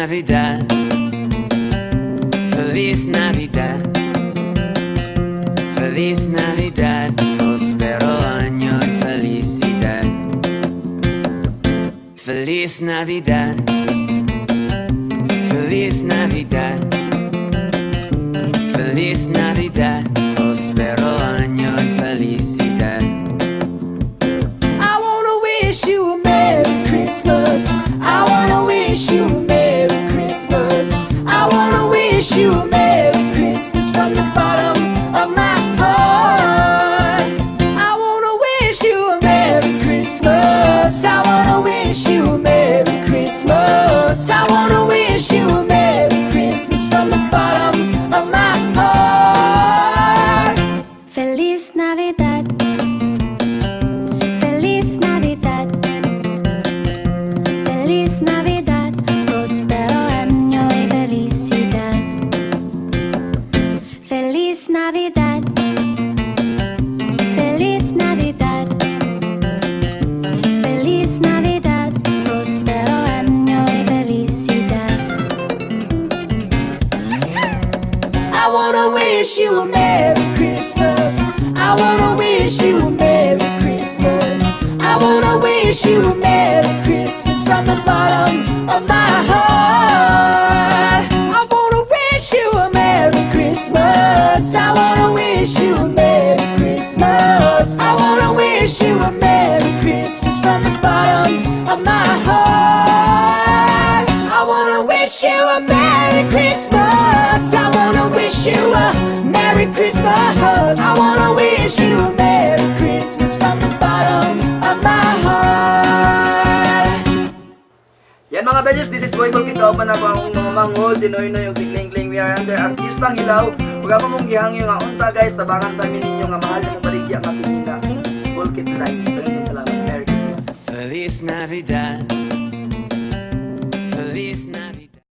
Navidad, Feliz Navidad, Feliz Navidad, próspero año y felicidad. Feliz Navidad, Feliz Navidad, Feliz Navidad, próspero año y felicidad. I wanna wish you a Merry Christmas. I wanna wish you a Merry Christmas. I wanna wish you a Merry Christmas from the bottom of my heart. I wanna wish you a Merry Christmas. I wanna wish you a Merry Christmas. I wanna wish you a Merry Christmas from the bottom of my heart. Feliz Navidad. Feliz Navidad. Feliz Navidad, próspero año y felicidad. Feliz Navidad. Feliz Navidad. Feliz Navidad, próspero año y felicidad. I wanna wish you a Merry Christmas. I wanna wish you a Merry Christmas. I wanna wish you a Merry Christmas from the bottom of my heart. I wanna wish you a Merry Christmas. I wanna wish you a Merry Christmas. I wanna wish you a Merry Christmas from the bottom of my heart. I wanna wish you a Merry Christmas. I wanna wish you a Merry Christmas. I wanna wish you a Merry Christmas from the bottom of my heart. Yan mga beses, this is Boy Volkito. Panapang mangod, si Noy Noy, si Kling Kling. We are under Artistang Hilaw. Huwag mo mong gihangyo nga unta guys. Tabangan kami ninyo nga mahal na mong baligya kasi nila Volkit Live. Salamat. Merry Christmas. Feliz Navidad,